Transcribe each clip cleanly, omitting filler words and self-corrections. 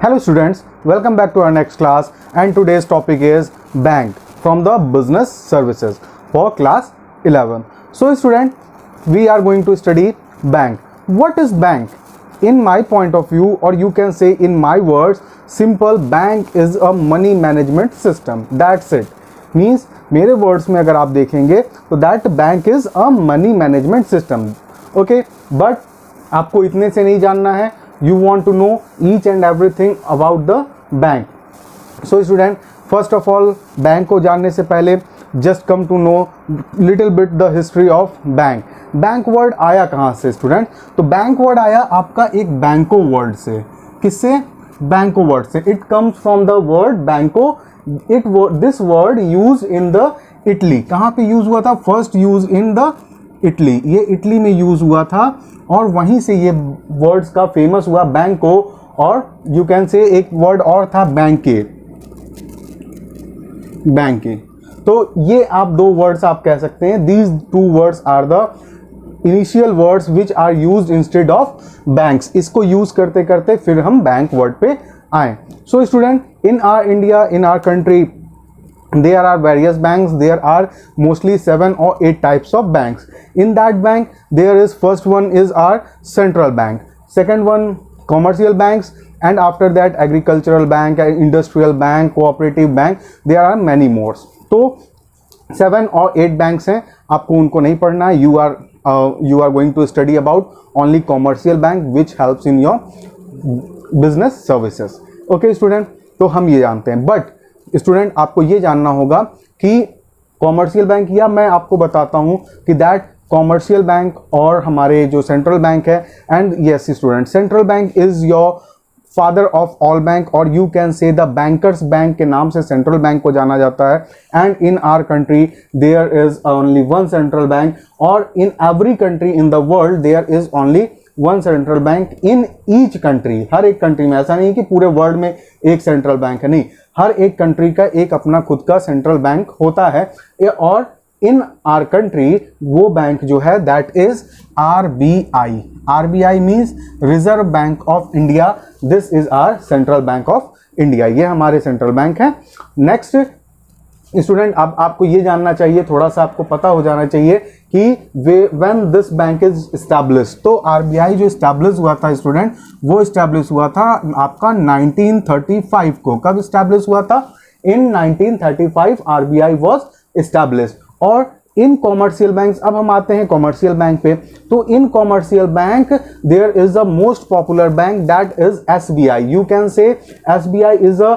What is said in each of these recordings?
Hello students, welcome back to our next class and today's topic is bank from the business services for class 11. So student, we are going to study bank. What is bank? In my point of view, or you can say in my words, simple, bank is a money management system. That's it. Means मेरे words में अगर आप देखेंगे तो that bank is a money management system. Okay, but आपको इतने से नहीं जानना है. You want to know each and everything about the bank. So student, first of all bank को जानने से पहले just come to know little bit the history of bank. Bank word आया कहाँ से स्टूडेंट? तो बैंक वर्ड आया आपका एक बैंको वर्ड से. किससे? बैंको वर्ड से. It comes from the word banco. This word use in the Italy. कहाँ पे यूज हुआ था? First use in the Italy. ये इटली में यूज हुआ था और वहीं से ये वर्ड्स का फेमस हुआ बैंको. और यू कैन से एक वर्ड और था बैंके. बैंके. तो ये आप दो वर्ड्स आप कह सकते हैं. These two words are the initial words which are used instead of banks. इसको यूज करते करते फिर हम बैंक वर्ड पे आए. So student, in our India, in our country, there are various banks. There are mostly 7 or 8 types of banks. In that bank, there is first one is our central bank. Second one, commercial banks, and after that, agricultural bank, industrial bank, cooperative bank. There are many more. तो 7 or 8 banks हैं. आपको उनको नहीं पढ़ना है. You are going to study about only commercial bank, which helps in your business services. Okay student, तो हम ये जानते हैं. बट स्टूडेंट, आपको ये जानना होगा कि कॉमर्शियल बैंक, या मैं आपको बताता हूँ कि दैट कॉमर्शियल बैंक और हमारे जो सेंट्रल बैंक है. And yes student, central bank is your father of all bank, और you can say the banker's bank के नाम से सेंट्रल बैंक को जाना जाता है. And in our country there is only one central bank, और in every country in the world there is only one central bank in each country. हर एक कंट्री में, ऐसा नहीं कि पूरे वर्ल्ड में एक सेंट्रल बैंक है, नहीं. हर एक कंट्री का एक अपना खुद का सेंट्रल बैंक होता है. और इन आर कंट्री वो बैंक जो है that is RBI. RBI means Reserve Bank of India. This is our central bank of India. ये हमारे सेंट्रल बैंक है. नेक्स्ट स्टूडेंट, अब आपको ये जानना चाहिए, थोड़ा सा आपको पता हो जाना चाहिए कि when this bank is establish. तो आरबीआई जो एस्टैब्लिश हुआ था स्टूडेंट, वो एस्टैब्लिश हुआ था आपका 1935 को. कब एस्टैब्लिश हुआ था? इन 1935 आरबीआई वाज एस्टैब्लिश. और इन कॉमर्शियल बैंक, अब हम आते हैं कॉमर्शियल बैंक पे. तो in commercial bank there is the most popular bank that is SBI. You can say SBI is a,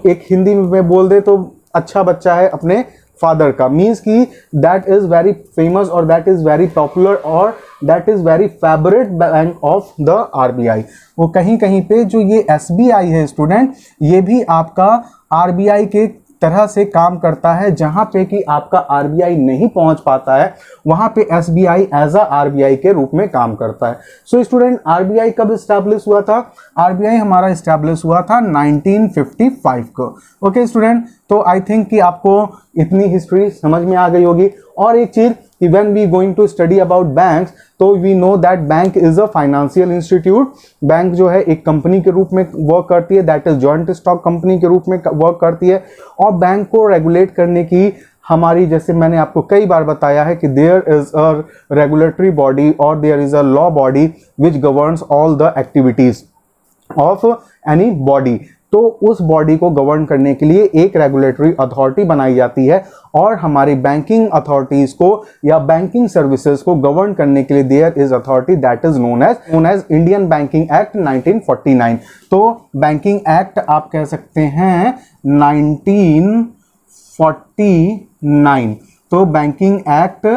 एक हिंदी में बोल दे तो अच्छा बच्चा है अपने फादर का. मीन्स कि दैट इज वेरी फेमस और दैट इज वेरी पॉपुलर और that is very favourite bank of the RBI. वो कहीं कहीं पे जो ये एसबीआई है स्टूडेंट, ये भी आपका आरबीआई के तरह से काम करता है. जहां पे कि आपका आरबीआई नहीं पहुंच पाता है, वहां पे एसबीआई एज अ आरबीआई के रूप में काम करता है. सो स्टूडेंट, आरबीआई कब एस्टैब्लिश हुआ था? आरबीआई हमारा एस्टैब्लिश हुआ था 1955 को. ओके स्टूडेंट, तो आई थिंक कि आपको इतनी हिस्ट्री समझ में आ गई होगी. और एक चीज कि when we going to study about banks, तो we know that bank is a financial institute. Bank जो है एक कंपनी के रूप में वर्क करती है, that is joint stock company के रूप में वर्क करती है. और बैंक को रेगुलेट करने की हमारी, जैसे मैंने आपको कई बार बताया है कि there is a regulatory body और there is a law body which governs all the activities of any body. तो उस बॉडी को गवर्न करने के लिए एक रेगुलेटरी अथॉरिटी बनाई जाती है. और हमारी बैंकिंग अथॉरिटीज को या बैंकिंग सर्विसेज को गवर्न करने के लिए there is authority that is known as Indian Banking Act 1949. तो बैंकिंग एक्ट आप कह सकते हैं 1949. तो बैंकिंग एक्ट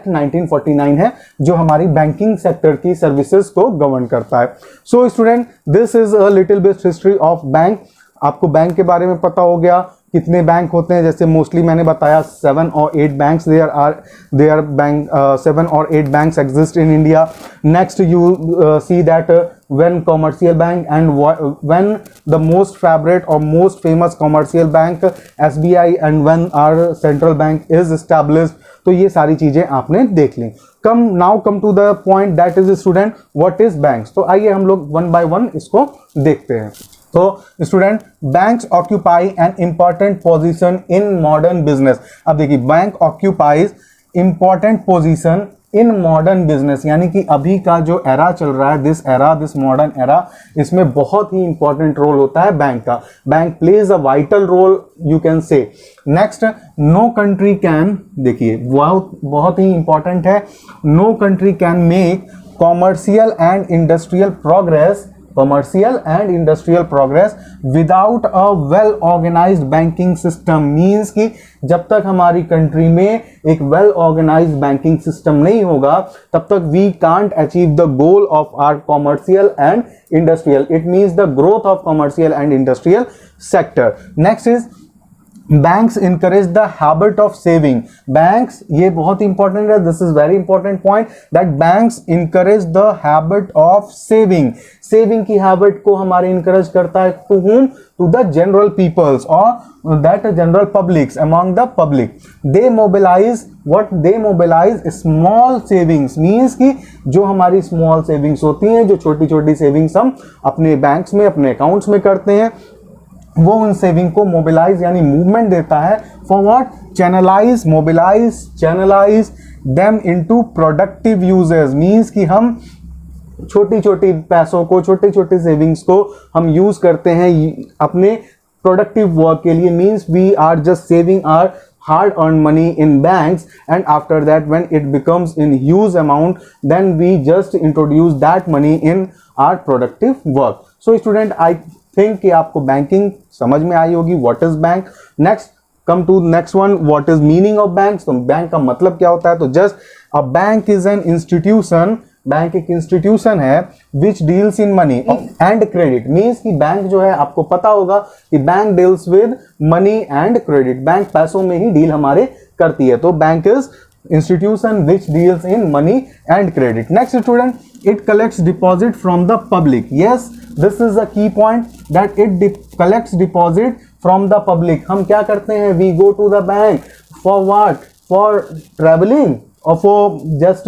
1949 है जो हमारी बैंकिंग सेक्टर की सर्विसेज को गवर्न करता है. So student, this is a little bit history of bank. आपको बैंक के बारे में पता हो गया कितने बैंक होते हैं. जैसे मोस्टली मैंने बताया 7 or 8 banks. There bank 7 or 8 banks exist in India. Next you see that when commercial bank and when the most favorite or most famous commercial bank SBI and when our central bank is established. तो ये सारी चीजें आपने देख ली. Now come to the point that is student what is banks. तो आइए हम लोग वन बाय वन इसको देखते हैं। तो student, banks occupy an important position in modern business. अब देखिए, bank occupies important position in modern business, यानी कि अभी का जो एरा चल रहा है, दिस मॉडर्न एरा, इसमें बहुत ही इंपॉर्टेंट रोल होता है बैंक का। Bank plays a vital role, you can say. Next, no country can, देखिए बहुत ही इंपॉर्टेंट है, no country can make commercial and industrial progress without a well organised banking system. Means कि जब तक हमारी कंट्री में एक वेल ऑर्गेनाइज्ड बैंकिंग सिस्टम नहीं होगा, तब तक we can't achieve the goal of our commercial and industrial. It means the growth of commercial and industrial sector. Next is banks encourage the habit of saving. Banks, ये बहुत important है, this is very important point, that banks encourage the habit of saving. Saving की habit को हमारे encourage करता है, to whom? To the general peoples और that general publics, among the public. They mobilise what? They mobilise small savings. Means कि जो हमारी small savings होती हैं, जो छोटी छोटी सेविंग्स हम अपने बैंक्स में, अपने अकाउंट्स में करते हैं, वो उन सेविंग को मोबिलाइज यानी मूवमेंट देता है। For what? Channelise them into productive uses. Means कि हम छोटी छोटी पैसों को, छोटे छोटे सेविंग्स को हम यूज करते हैं अपने प्रोडक्टिव वर्क के लिए। Means we are just saving our hard earned money in banks, and after that when it becomes in huge amount, then we just introduce that money in our productive work. So student, I think कि आपको banking समझ में आई होगी, what is bank. Next, come to next one, what is meaning of bank. तो bank का मतलब क्या होता है? तो just a bank is an institution, bank एक इंस्टीट्यूशन है which deals in money and credit. Means कि बैंक जो है, आपको पता होगा कि bank deals with money and credit. Bank पैसों में ही डील हमारे करती है। तो bank is institution which deals in money and credit. Next student, it collects deposit from the public. Yes, this is a key point, that it collects deposit from the public. हम क्या करते हैं? We go to the bank for what? For traveling or for just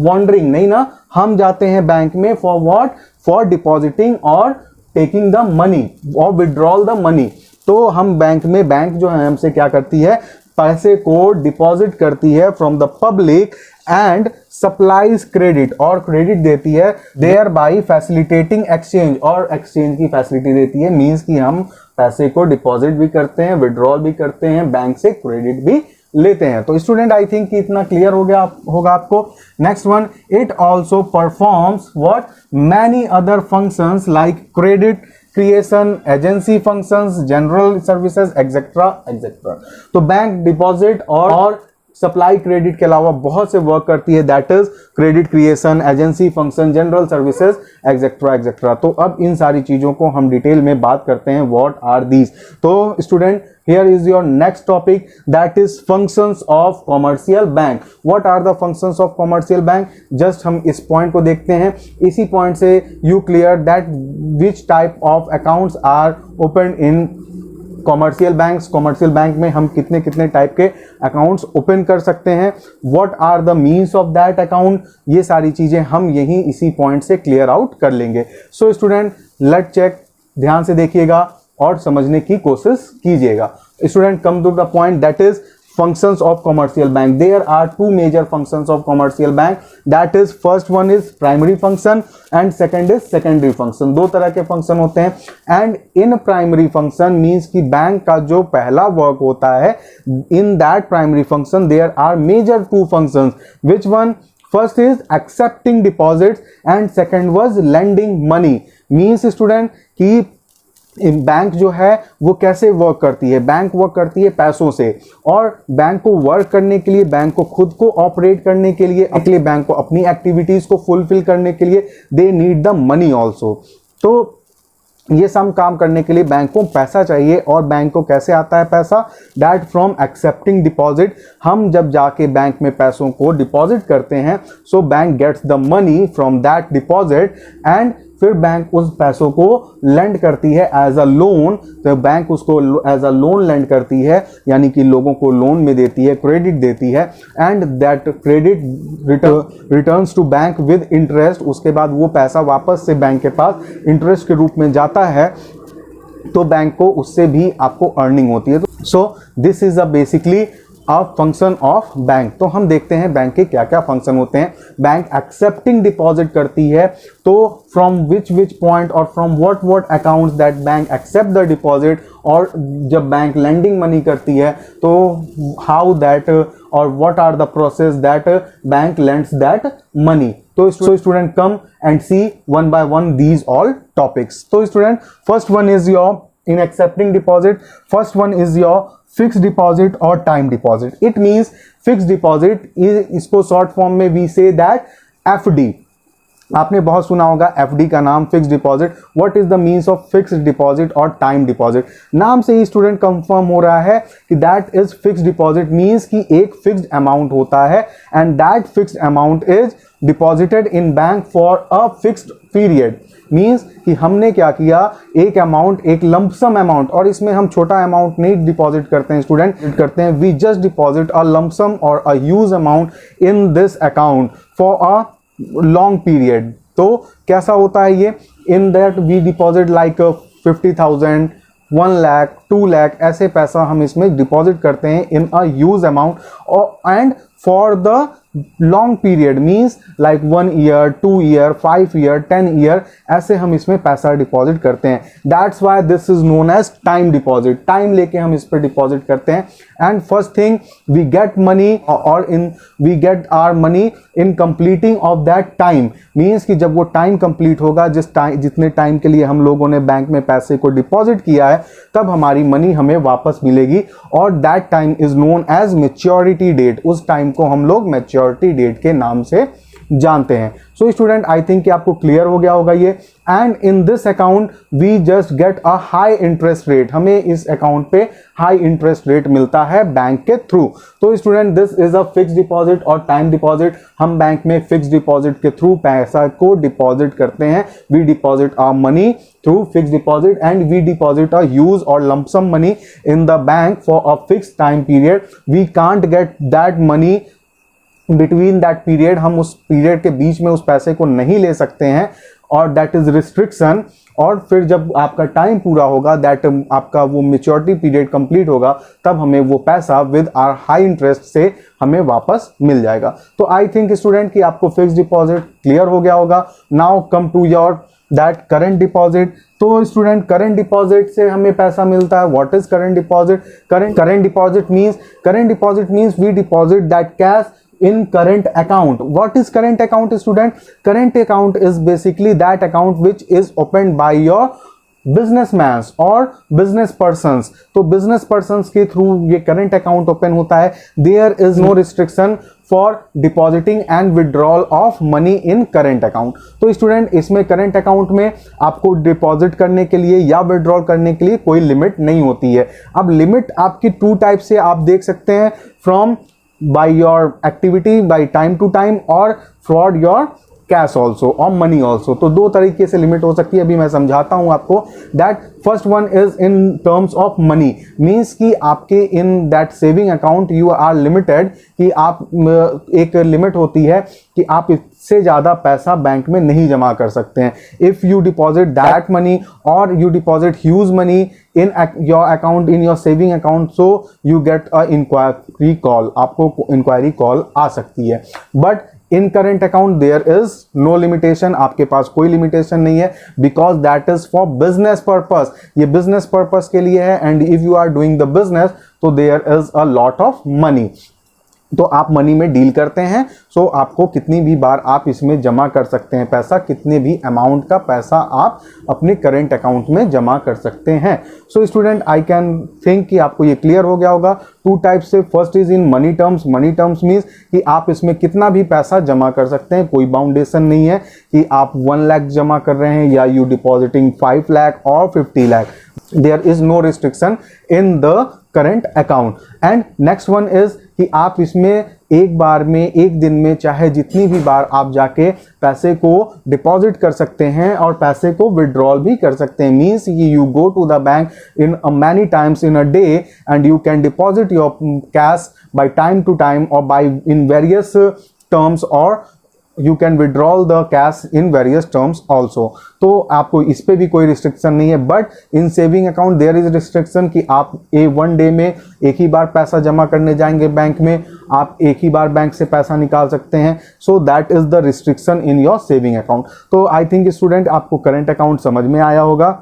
wandering? नहीं ना, हम जाते हैं bank में for what? For depositing or taking the money or withdrawal the money. तो हम बैंक में, बैंक जो है हमसे क्या करती है? पैसे को डिपॉजिट करती है from the public and supplies credit, और क्रेडिट देती है, देयर बाई फैसिलिटेटिंग एक्सचेंज, और एक्सचेंज की फैसिलिटी देती है। मींस कि हम पैसे को डिपॉजिट भी करते हैं, विड्रॉल भी करते हैं, बैंक से क्रेडिट भी लेते हैं। तो स्टूडेंट, आई थिंक कि इतना क्लियर हो गया होगा आपको। Next one, it also performs what? Many other functions like credit creation, agency functions, general services, etcetera etcetera. तो बैंक डिपॉजिट और सप्लाई क्रेडिट के अलावा बहुत से वर्क करती है, that is credit creation, agency function, general services, etcetera etcetera. तो अब इन सारी चीजों को हम डिटेल में बात करते हैं, व्हाट आर दीज। तो student, here is your next topic, that is functions of commercial bank. What are the functions of commercial bank? just हम इस point को देखते हैं। इसी point से you clear that which type of accounts are opened in commercial banks. Commercial bank में हम कितने कितने टाइप के अकाउंट्स ओपन कर सकते हैं, what are the means of that account, ये सारी चीजें हम यहीं इसी पॉइंट से क्लियर आउट कर लेंगे। सो स्टूडेंट, लेट चेक, ध्यान से देखिएगा और समझने की कोशिश कीजिएगा। Student, come to the point, that is functions of commercial bank. There are two major functions of commercial bank, that is first one is primary function and second is secondary function. दो तरह के function होते हैं। and in primary function means कि bank का जो पहला work होता है, in that primary function there are major two functions. which one? First is accepting deposits and second was lending money. means student कि बैंक जो है वो कैसे वर्क करती है? बैंक वर्क करती है पैसों से, और बैंक को वर्क करने के लिए, बैंक को खुद को ऑपरेट करने के लिए, अपने बैंक को अपनी एक्टिविटीज को फुलफिल करने के लिए they need the money also. तो ये सब काम करने के लिए बैंक को पैसा चाहिए, और बैंक को कैसे आता है पैसा? That from accepting deposit. हम जब जाके बैंक में पैसों को डिपॉजिट करते हैं, so bank gets the money from that deposit, and फिर बैंक उस पैसों को लेंड करती है एज अ लोन। तो बैंक उसको एज अ लोन लेंड करती है, यानी कि लोगों को लोन में देती है, क्रेडिट देती है, and that credit returns to bank with interest. उसके बाद वो पैसा वापस से बैंक के पास इंटरेस्ट के रूप में जाता है, तो बैंक को उससे भी आपको अर्निंग होती है। So this is a basically a function of bank. तो हम देखते हैं बैंक के क्या क्या फंक्शन होते हैं। बैंक एक्सेप्टिंग डिपॉजिट करती है, तो फ्रॉम विच पॉइंट और from what accounts that bank accept the deposit. और जब बैंक लेंडिंग मनी करती है तो हाउ दैट और what are the process that bank lends that money. तो student come and see one by one these all topics. तो student first one is your in accepting deposit, first one is your fixed deposit or time deposit. It means fixed deposit is, इसको short form में we say that FD। आपने बहुत सुना होगा FD का नाम, fix deposit. What is the means of fix deposit और time deposit? नाम से ही स्टूडेंट कंफर्म हो रहा है कि that is fix deposit means कि एक फिक्स्ड अमाउंट होता है and that fixed amount is deposited in bank for a fixed period. Means कि हमने क्या किया, एक अमाउंट, एक लंपसम अमाउंट, और इसमें हम छोटा अमाउंट नहीं डिपॉजिट करते हैं स्टूडेंट, करते हैं we just deposit a lump sum और a huge amount in this account for a long period. तो कैसा होता है ये? In that we deposit like 50,000, 1 lakh, 2 lakh, ऐसे पैसा हम इसमें डिपॉजिट करते हैं in a huge amount and for the long period means like 1 year, 2 year, 5 year, 10 year, ऐसे हम इसमें पैसा डिपॉजिट करते हैं। That's why this is known as time deposit. Time लेके हम इस पर डिपॉजिट करते हैं and first thing we get money और in we get our money in completing of that time. Means कि जब वो टाइम कंप्लीट होगा, जितने टाइम के लिए हम लोगों ने बैंक में पैसे को डिपॉजिट किया है, तब हमारी मनी हमें वापस मिलेगी और that time is known as maturity date. उस टाइम को हम लोग मैच्योरिटी डेट के नाम से जानते हैं। सो स्टूडेंट आई थिंक कि आपको क्लियर हो गया होगा ये। And in this account we just get a high interest rate. हमें इस अकाउंट पे हाई इंटरेस्ट रेट मिलता है बैंक के थ्रू। तो student this is a fix deposit और टाइम डिपॉजिट। हम बैंक में फिक्स डिपॉजिट के थ्रू पैसा को डिपॉजिट करते हैं। We deposit our money through fix deposit and we deposit a huge और lump sum money in the bank for a fix time period. We can't get that money between that period. हम उस period के बीच में उस पैसे को नहीं ले सकते हैं और दैट इज रिस्ट्रिक्शन। और फिर जब आपका टाइम पूरा होगा, दैट आपका वो मेच्योरिटी पीरियड कंप्लीट होगा, तब हमें वो पैसा विद आर हाई इंटरेस्ट से हमें वापस मिल जाएगा। तो आई थिंक स्टूडेंट कि आपको फिक्स डिपॉजिट क्लियर हो गया होगा। Now come to your that current deposit. तो स्टूडेंट करेंट डिपॉजिट से हमें पैसा मिलता है। What is current deposit? Current deposit means we deposit that cash in current account. What is current account student? Current account is basically that account which is opened by your businessmen or business persons। तो business persons के through ये current account open होता है। There is no restriction for depositing and withdrawal of money in current account। तो student इसमें current account में आपको deposit करने के लिए या विड्रॉल करने के लिए कोई लिमिट नहीं होती है। अब लिमिट आपकी 2 टाइप से आप देख सकते हैं, from by your activity by time to time और fraud your cash also और money also। तो 2 तरीके से लिमिट हो सकती है। अभी मैं समझाता हूं आपको। That first one is in terms of money. Means कि आपके in that saving account you are limited, कि आप एक लिमिट होती है कि आप इससे ज़्यादा पैसा बैंक में नहीं जमा कर सकते हैं। If you deposit that money और you deposit huge money in your account, in your saving account, so you get a enquiry call. आपको इंक्वायरी कॉल आ सकती है। But in current account there is no limitation. आपके पास कोई limitation नहीं है, because that is for business purpose. ये बिजनेस पर्पस के लिए है and if you are doing the business तो there is a lot of money. तो आप मनी में डील करते हैं, सो आपको कितनी भी बार आप इसमें जमा कर सकते हैं पैसा, कितने भी अमाउंट का पैसा आप अपने करेंट अकाउंट में जमा कर सकते हैं। So student I can think कि आपको ये क्लियर हो गया होगा। 2 टाइप से, first is in money terms. Money terms means कि आप इसमें कितना भी पैसा जमा कर सकते हैं, कोई बाउंडेशन नहीं है कि आप 1 लाख जमा कर रहे हैं या यू डिपॉजिटिंग 5 लाख और 50 lakh. there is no restriction in the current account. And next one is कि आप इसमें एक बार में, एक दिन में, चाहे जितनी भी बार आप जाके पैसे को डिपॉजिट कर सकते हैं और पैसे को विड्रॉल भी कर सकते हैं. Means you go to the bank in many times in a day and you can deposit your cash by time to time और बाय इन वेरियस टर्म्स, और you can withdrawal the cash in various terms also. तो आपको इस पे भी कोई restriction नहीं है. But in saving account there is restriction कि आप वन डे में एक ही बार पैसा जमा करने जाएंगे बैंक में, आप एक ही बार बैंक से पैसा निकाल सकते हैं. So that is the restriction in your saving account. तो आई थिंक स्टूडेंट आपको करंट अकाउंट समझ में आया होगा.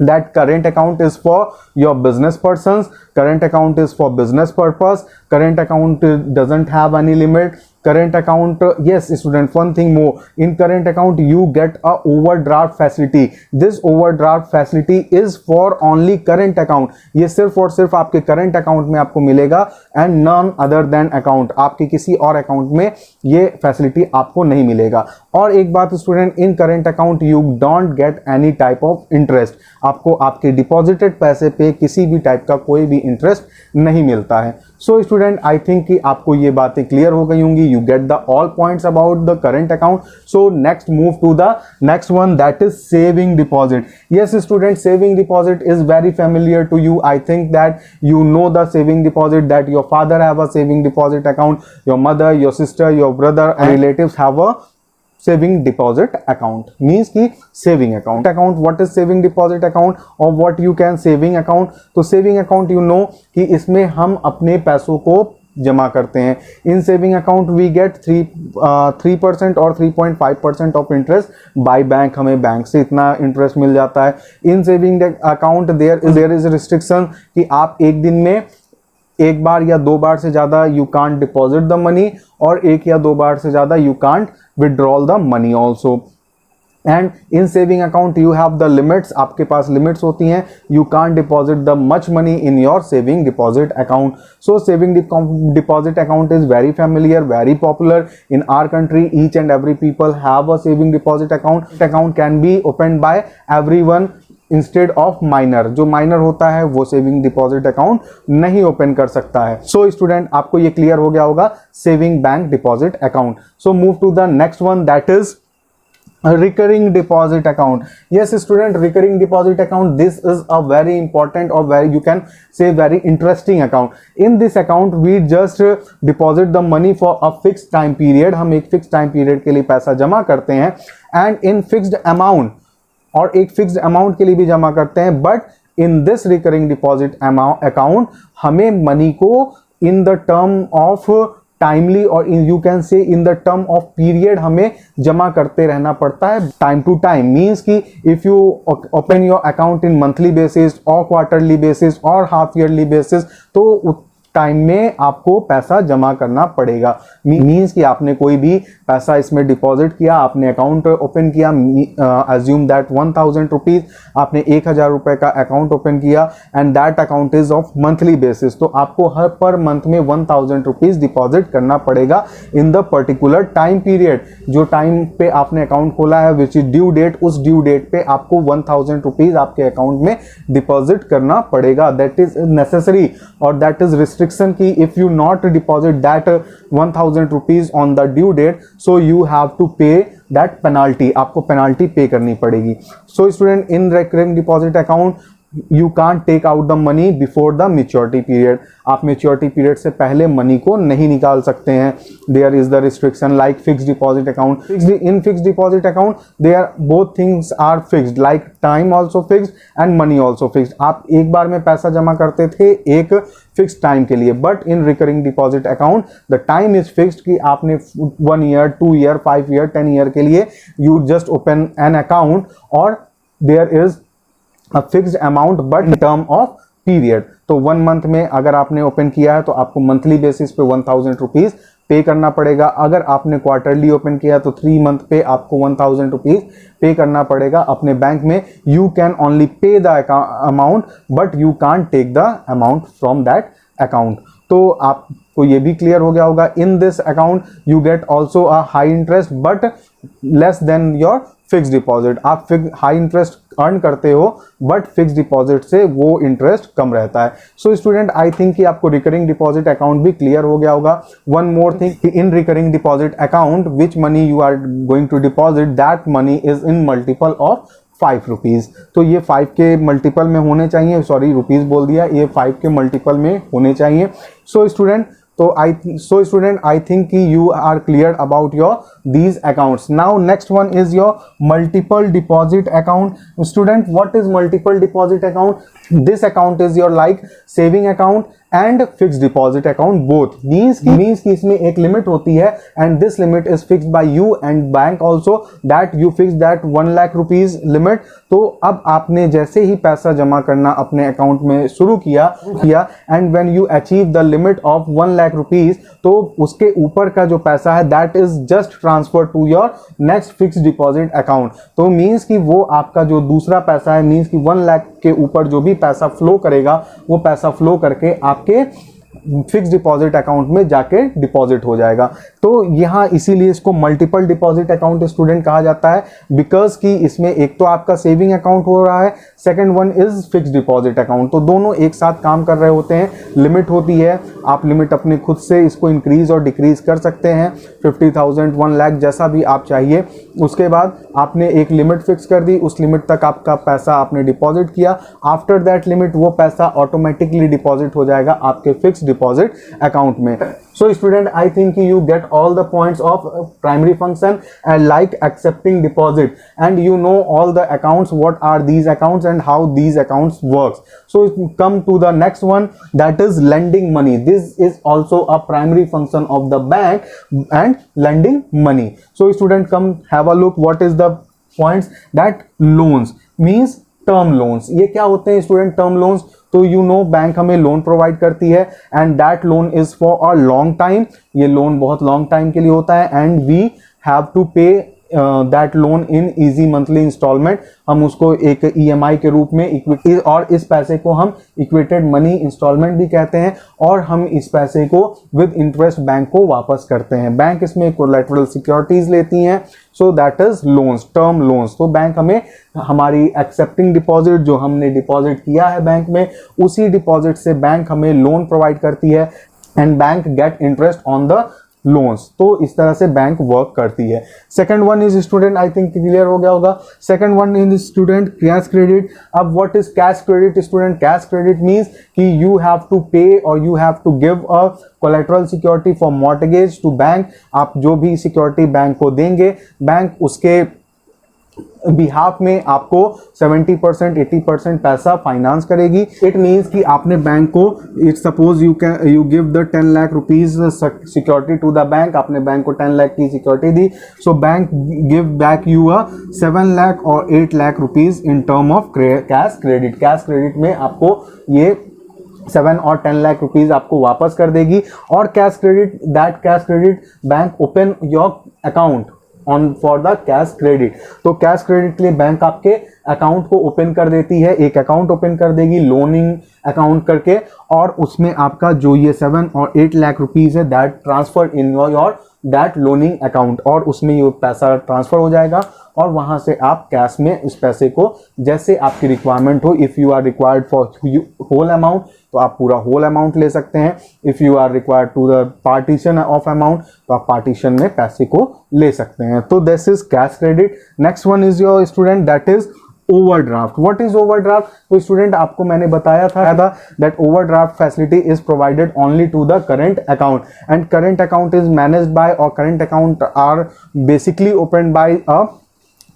That current account is for your business persons, current account is for business purpose, current account doesn't have any limit. Current account, yes student, one thing more, in current account you get a overdraft facility. This overdraft facility is for only current account. ये सिर्फ और सिर्फ आपके current account में आपको मिलेगा and none other than account. आपके किसी और account में ये facility आपको नहीं मिलेगा. और एक बात student, in current account you don't get any type of interest. आपको आपके डिपॉजिटेड पैसे पे किसी भी टाइप का कोई भी इंटरेस्ट नहीं मिलता है. सो स्टूडेंट आई थिंक कि आपको ये बातें क्लियर हो गई होंगी. You get the all points about the current account. So next move to the next one, that is saving deposit. Yes student, saving deposit is very familiar to you. I think that you know the saving deposit, that your father have a saving deposit account, your mother, your sister, your brother and relatives have a saving deposit account. Means कि saving account. What is saving deposit account or what you can saving account? तो saving account you know कि इसमें हम अपने पैसों को जमा करते हैं. In saving account we get 3% और 3.5% ऑफ इंटरेस्ट बाय बैंक. हमें बैंक से इतना इंटरेस्ट मिल जाता है. In saving account there is restriction कि आप एक दिन में एक बार या दो बार से ज़्यादा you can't deposit the money, और एक या दो बार से ज़्यादा you can't withdrawal the money also. And in saving account you have the limits. आपके पास लिमिट्स होती हैं. You can't deposit the much money in your saving deposit account. So saving deposit account is very familiar, very popular in our country. Each and every people have a saving deposit account. Account can be opened by everyone instead of minor. जो minor होता है वो saving deposit account नहीं open कर सकता है. So student आपको ये क्लियर हो गया होगा saving bank deposit account. So move to the next one, that is recurring deposit account. Yes student, recurring deposit account, this is a very important or very, you can say very interesting account. In this account we just deposit the money for a fixed time period. हम एक fixed time period के लिए पैसा जमा करते हैं and in fixed amount, और एक फिक्स्ड अमाउंट के लिए भी जमा करते हैं. But in this recurring deposit account हमें मनी को in the term of timely और you can say in the term of period हमें जमा करते रहना पड़ता है टाइम टू टाइम. मीन्स कि if you open your account in monthly basis और क्वार्टरली बेसिस और हाफ ईयरली बेसिस, तो टाइम में आपको पैसा जमा करना पड़ेगा. मीन्स कि आपने कोई भी पैसा इसमें डिपॉजिट किया, आपने अकाउंट ओपन किया, अज्यूम दैट 1000 रुपीज, आपने 1000 रुपए का अकाउंट ओपन किया and that account is of monthly basis. तो आपको हर पर मंथ में 1000 रुपीज डिपॉजिट करना पड़ेगा in the particular time period. जो टाइम पे आपने अकाउंट खोला है विच इज ड्यू डेट, उस ड्यू डेट पे आपको 1000 रुपीज आपके अकाउंट में डिपॉजिट करना पड़ेगा. दैट इज नेसेसरी और दैट इज रिस्ट्रिक्टेड कि if you not deposit that 1000 rupees on the due date, so you have to pay that penalty. आपको पेनाल्टी पे करनी पड़ेगी. So student, in recurring deposit account you can't take out the money before the maturity period. आप maturity period से पहले money को नहीं निकाल सकते हैं. There is the restriction like fixed deposit account. In fixed deposit account there both things are fixed, like time also fixed and money also fixed. आप एक बार में पैसा जमा करते थे एक फिक्स टाइम के लिए, but in recurring deposit account the time is fixed कि आपने 1 ईयर 2 ईयर 5 ईयर 10 ईयर के लिए you just open an account और there is a fixed amount but in term of period. तो 1 मंथ में अगर आपने ओपन किया है तो आपको मंथली बेसिस पे 1000 रुपीज पे करना पड़ेगा. अगर आपने क्वार्टरली ओपन किया तो 3 मंथ पे आपको 1000 रुपीज पे करना पड़ेगा अपने बैंक में. You can only pay the amount but you can't take the amount from that account. तो आपको ये भी क्लियर हो गया होगा. In this account you get also a high interest but less than your fix deposit. आप high interest earn करते हो, बट फिक्स डिपॉजिट से वो इंटरेस्ट कम रहता है। सो स्टूडेंट, आई थिंक कि आपको रिकरिंग डिपॉजिट अकाउंट भी क्लियर हो गया होगा। One more thing, in recurring deposit account which money you are going to deposit, that money is in multiple of 5 rupees. तो ये 5 के मल्टीपल में होने चाहिए, सॉरी रुपीज़ बोल दिया, ये 5 के मल्टीपल में होने चाहिए। So student, I think you are clear about your these accounts. Now next one is your multiple deposit account. Student, what is multiple deposit account? This account is your like saving account and fix deposit account both. Means की इसमें एक limit होती है and this limit is fixed by you and bank also, that you fix that 1 lakh rupees limit. तो अब आपने जैसे ही पैसा जमा करना अपने अकाउंट में शुरू किया and when you achieve the limit of 1 lakh rupees, तो उसके ऊपर का जो पैसा है that is just transfer to your next fix deposit account. तो मीन्स कि वो आपका जो दूसरा पैसा है, मीन्स कि 1 लाख के ऊपर जो भी पैसा फ्लो करेगा, वो पैसा फ्लो करके आपके फिक्स डिपॉजिट अकाउंट में जाके डिपॉजिट हो जाएगा। तो यहाँ इसीलिए इसको मल्टीपल डिपॉजिट अकाउंट स्टूडेंट कहा जाता है, बिकॉज कि इसमें एक तो आपका सेविंग अकाउंट हो रहा है, second one is fix deposit account. तो दोनों एक साथ काम कर रहे होते हैं। लिमिट होती है, आप लिमिट अपने खुद से इसको इंक्रीज और डिक्रीज कर सकते हैं, 50,000 1 लाख जैसा भी आप चाहिए। उसके बाद आपने एक लिमिट फिक्स कर दी, उस लिमिट तक आपका पैसा आपने डिपॉजिट किया, आफ्टर दैट लिमिट वो पैसा ऑटोमेटिकली डिपॉजिट हो जाएगा आपके फिक्स डिपॉजिट अकाउंट में। So student, I think you get all the points of primary function and like accepting deposit, and you know all the accounts, what are these accounts and how these accounts works. So come to the next one, that is lending money. This is also a primary function of the bank and lending money. So student, come have a look what is the points, that loans means term loans. ये क्या होते हैं student term loans? तो you know bank हमें loan provide करती है and that loan is for a long time. ये loan बहुत लॉन्ग टाइम के लिए होता है and we have to pay that loan in easy monthly instalment. हम उसको एक EMI के रूप में इक्विटी, और इस पैसे को हम इक्विटेड मनी इंस्टॉलमेंट भी कहते हैं, और हम इस पैसे को विद इंटरेस्ट बैंक को वापस करते हैं। बैंक इसमें कोलैटरल सिक्योरिटीज लेती हैं, so that is loans, term loans. तो बैंक हमें हमारी एक्सेप्टिंग डिपॉजिट, जो हमने डिपॉजिट किया है बैंक में, उसी डिपॉजिट से बैंक हमें लोन प्रोवाइड करती है and bank get interest on the loans. तो इस तरह से बैंक वर्क करती है। Second one is student, I think clear हो गया होगा। Second one is student cash credit. अब what is cash credit student? Cash credit means कि यू हैव टू पे और you have to give a collateral security for mortgage to bank. आप जो भी security bank को देंगे, bank उसके behalf में आपको 70% 80% पैसा फाइनेंस करेगी। इट मीन्स कि आपने बैंक को, it suppose you give the 10 lakh rupees security to the bank, आपने बैंक को 10 लाख की सिक्योरिटी दी, so bank give back you a 7 lakh और 8 lakh rupees in term of cash credit. Cash credit में आपको ये 7 और 10 लाख रुपीज आपको वापस कर देगी। और cash credit, that cash credit bank open your account on for the cash credit. तो कैश क्रेडिट के लिए बैंक आपके अकाउंट को ओपन कर देती है, एक अकाउंट ओपन कर देगी लोनिंग अकाउंट करके, और उसमें आपका जो ये 7 और 8 लाख रुपीज है that transfer in your that loaning account, और उसमें ये पैसा ट्रांसफर हो जाएगा और वहां से आप कैश में इस पैसे को जैसे आपकी रिक्वायरमेंट हो, if you are required for whole amount तो आप पूरा होल अमाउंट ले सकते हैं, if you are required to the partition of amount तो आप पार्टीशन में पैसे को ले सकते हैं। तो this is cash credit. Next one is your student that is overdraft. What is overdraft? तो स्टूडेंट आपको मैंने बताया था that overdraft facility is provided only to the current account and current account is managed by, और current account are basically opened by a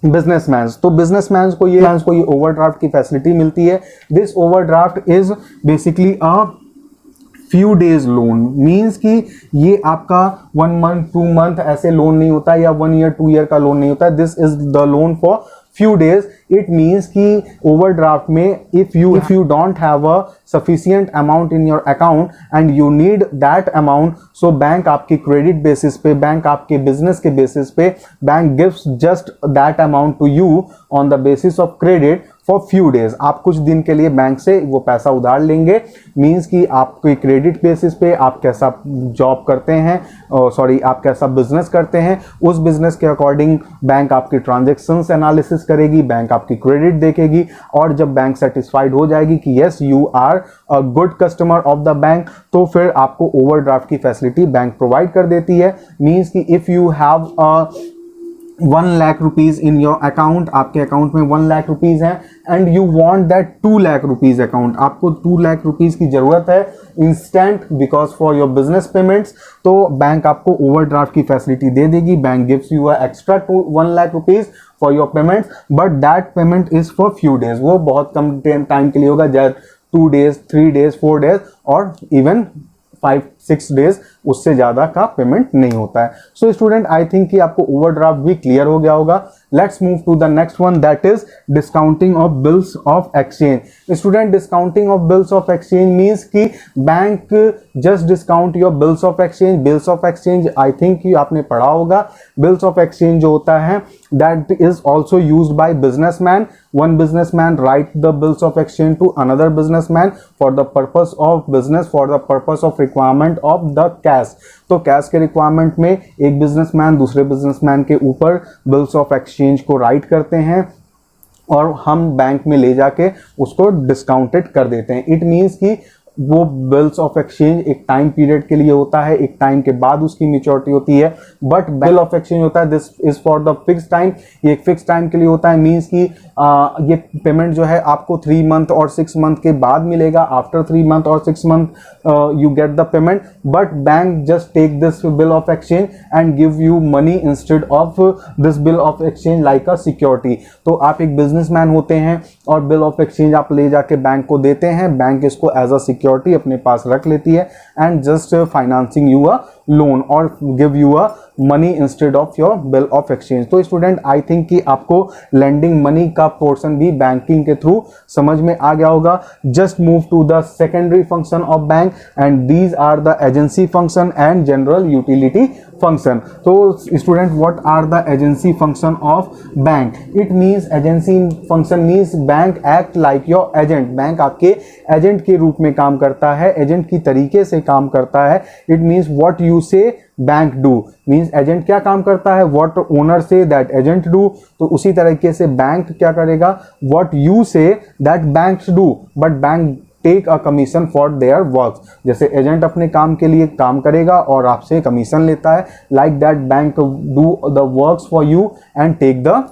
businessman. तो businessman को ये overdraft की फैसिलिटी मिलती है। This overdraft is basically a few days loan, means कि ये आपका 1 मंथ 2 मंथ ऐसे लोन नहीं होता, या 1 ईयर 2 ईयर का लोन नहीं होता। This is the loan for few days. It means कि overdraft में if you don't have a sufficient amount in your account and you need that amount, so bank आपकी credit basis पे, bank आपके business के basis पे, bank gives just that amount to you on the basis of credit for few days. आप कुछ दिन के लिए बैंक से वो पैसा उधार लेंगे, मीन्स कि आपके क्रेडिट बेसिस पे आप कैसा जॉब करते हैं, सॉरी आप कैसा बिजनेस करते हैं, उस बिजनेस के अकॉर्डिंग बैंक आपके ट्रांजेक्शंस एनालिसिस करेगी, बैंक आपकी क्रेडिट देखेगी, और जब बैंक सेटिस्फाइड हो जाएगी कि yes you are a good customer of the bank, तो फिर आपको ओवरड्राफ्ट की फैसिलिटी बैंक प्रोवाइड कर देती है। मींस कि if you have 1 lakh rupees in your account, आपके अकाउंट में 1 लाख रुपीज है and you want that 2 lakh rupees account, आपको 2 लाख रुपीज की जरूरत है instant because for your business payments, तो बैंक आपको ओवरड्राफ्ट की फैसिलिटी दे देगी। Bank gives you extra 1 lakh rupees for your payments, but that payment is for few days, वो बहुत कम टाइम के लिए होगा, जैसे 2 डेज 3 डेज 4 डेज और इवन 5-6 डेज, उससे ज्यादा का पेमेंट नहीं होता है। सो स्टूडेंट आई थिंक कि आपको ओवरड्राफ्ट भी क्लियर हो गया होगा। Let's move to the next one, that is discounting of bills of exchange. Student discounting of bills of exchange means कि bank just discount your bills of exchange. Bills of exchange I think कि आपने पढ़ा होगा, bills of exchange जो होता है that is also used by businessman. One businessman write the bills of exchange to another businessman for the purpose of business, for the purpose of requirement of the cash। तो cash के requirement में एक businessman दूसरे businessman के ऊपर bills of exchange को right करते हैं और हम बैंक में ले जाके उसको डिस्काउंटेड कर देते हैं। इट मीन्स कि वो बिल्स ऑफ एक्सचेंज एक टाइम पीरियड के लिए होता है, एक टाइम के बाद उसकी मैच्योरिटी होती है, बट बिल ऑफ एक्सचेंज होता है this is for the fix time, ये एक फिक्स टाइम के लिए होता है। मींस कि ये पेमेंट जो है आपको 3 मंथ और 6 मंथ के बाद मिलेगा, आफ्टर 3 मंथ और 6 month you get the payment, but bank just take this bill of exchange and give you money instead of this bill of exchange like a security. तो आप एक बिजनेसमैन होते हैं और बिल ऑफ एक्सचेंज आप ले जाके बैंक को देते हैं, बैंक इसको एज अ सिक्योरिटी अपने पास रख लेती है and just financing you a loan और give you a money instead of your bill of exchange. तो स्टूडेंट आई थिंक कि आपको लेंडिंग मनी का पोर्शन भी बैंकिंग के थ्रू समझ में आ गया होगा। Just move to the secondary function of bank and these are the agency function and general utility function. तो student what are the agency function of bank? It means agency function means bank act like your agent. Bank आपके agent के रूप में काम करता है, agent की तरीके से काम करता है। It means what you say bank do, means agent क्या काम करता है, what owner say that agent do. तो उसी तरीके से बैंक क्या करेगा, what you say that banks do, but bank take a commission for their work. जैसे एजेंट अपने काम के लिए काम करेगा और आपसे कमीशन लेता है, like that bank do the works for you and take the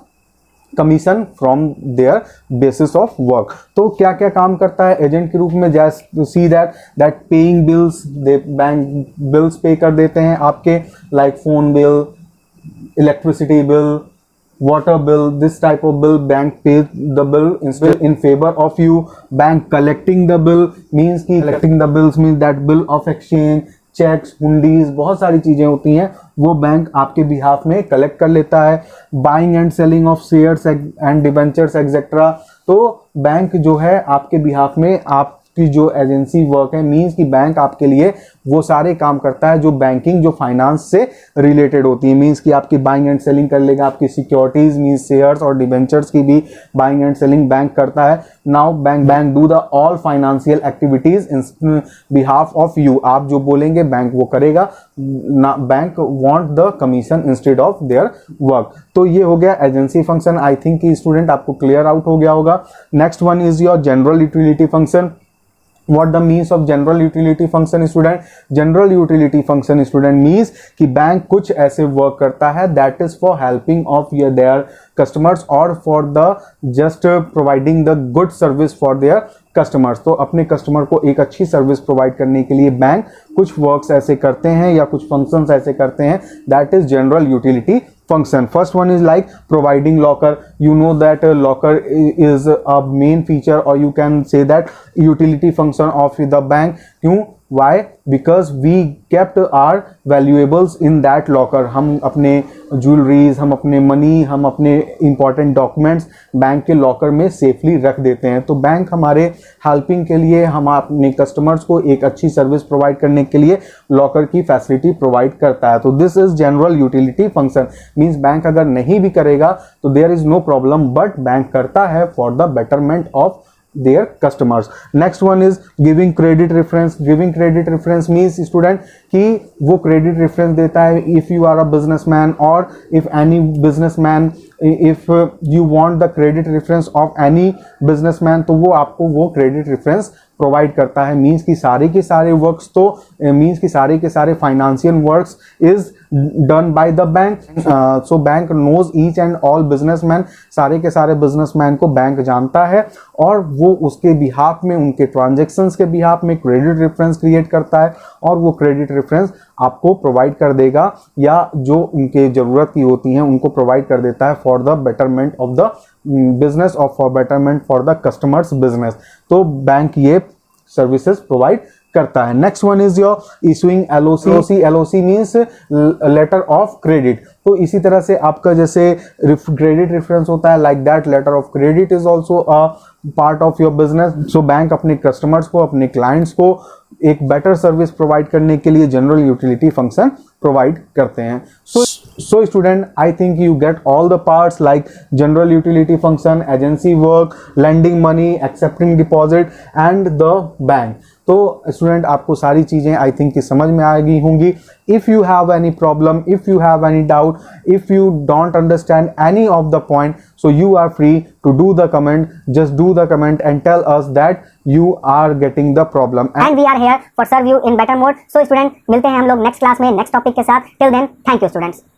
commission from their basis of work. तो क्या क्या काम करता है एजेंट के रूप में, जैसे see that paying bills, they bank bills पे कर देते हैं आपके, like phone bill, electricity bill, water bill, this type of bill bank pays the bill instead in favor of you। bank collecting the bill means कि collecting the bills means that bill of exchange, cheques, hundis, बहुत सारी चीजें होती हैं वो bank आपके behalf में collect कर लेता है। Buying and selling of shares and debentures etcetera. तो बैंक जो है आपके बिहाफ में आपकी जो एजेंसी वर्क है, मींस कि बैंक आपके लिए वो सारे काम करता है जो बैंकिंग जो फाइनेंस से रिलेटेड होती है। मींस कि आपकी बाइंग एंड सेलिंग कर लेगा, आपकी सिक्योरिटीज मींस शेयर्स और डिबेंचर्स की भी बाइंग एंड सेलिंग बैंक करता है। Now bank do the all financial activities in behalf of you. आप जो बोलेंगे बैंक वो करेगा, bank want the commission instead of their work. तो ये हो गया एजेंसी फंक्शन। आई थिंक कि स्टूडेंट आपको क्लियर आउट हो गया होगा। Next one is your general utility function. What the means of general utility function student? General utility function student means कि बैंक कुछ ऐसे वर्क करता है that is for helping of their customers or for the just providing the good service for their customers। तो अपने customer को एक अच्छी सर्विस प्रोवाइड करने के लिए बैंक कुछ वर्क्स ऐसे करते हैं या कुछ फंक्शंस ऐसे करते हैं, that is general utility function। First one is like providing locker। You know that locker is a main feature or you can say that utility function of the bank। क्यों? Why? Because we kept our valuables in that locker। हम अपने jewelleries, हम अपने money, हम अपने important documents bank के locker में safely रख देते हैं। तो बैंक हमारे हेल्पिंग के लिए, हम अपने कस्टमर्स को एक अच्छी सर्विस प्रोवाइड करने के लिए लॉकर की फैसिलिटी प्रोवाइड करता है। तो this is general utility function. Means bank अगर नहीं भी करेगा तो there is no problem, but bank करता है for the betterment of their customers। Next one is giving credit reference। Giving credit reference means student कि वो credit reference देता है if you are a businessman or if any businessman if you want the credit reference of any businessman, तो वो आपको वो credit reference provide करता है। मीन्स की सारे वर्क्स तो मीन्स की सारे के सारे financial works is done by the bank. So bank knows each and all businessman, सारे के सारे बिजनेसमैन को बैंक जानता है और वो उसके बिहाफ में, उनके ट्रांजेक्शन्स के बिहाफ में क्रेडिट रेफरेंस क्रिएट करता है और वो क्रेडिट रेफरेंस आपको प्रोवाइड कर देगा या जो उनके ज़रूरत की होती हैं उनको प्रोवाइड कर देता है for the betterment of the business और for betterment for the customers business. तो बैंक ये सर्विसेज प्रोवाइड करता है। Next one is your issuing LOC. LOC means letter of credit. तो इसी तरह से आपका जैसे क्रेडिट रेफरेंस होता है, like that letter of credit is also a part of your business. So bank अपने कस्टमर्स को, अपने क्लाइंट्स को एक बेटर सर्विस प्रोवाइड करने के लिए जनरल यूटिलिटी फंक्शन प्रोवाइड करते हैं। So student, I think you get all the parts like general utility function, agency work, lending money, accepting deposit and the bank. तो स्टूडेंट आपको सारी चीज़ें आई थिंक कि समझ में आ गई होंगी। If you have any problem, if you have any doubt, if you don't understand any of the point, so you are free to do the comment. Just do the comment and tell us that you are getting the problem and we are here for serve you in better mode. So student, मिलते हैं हम लोग next class में next topic के साथ। Till then, thank you students.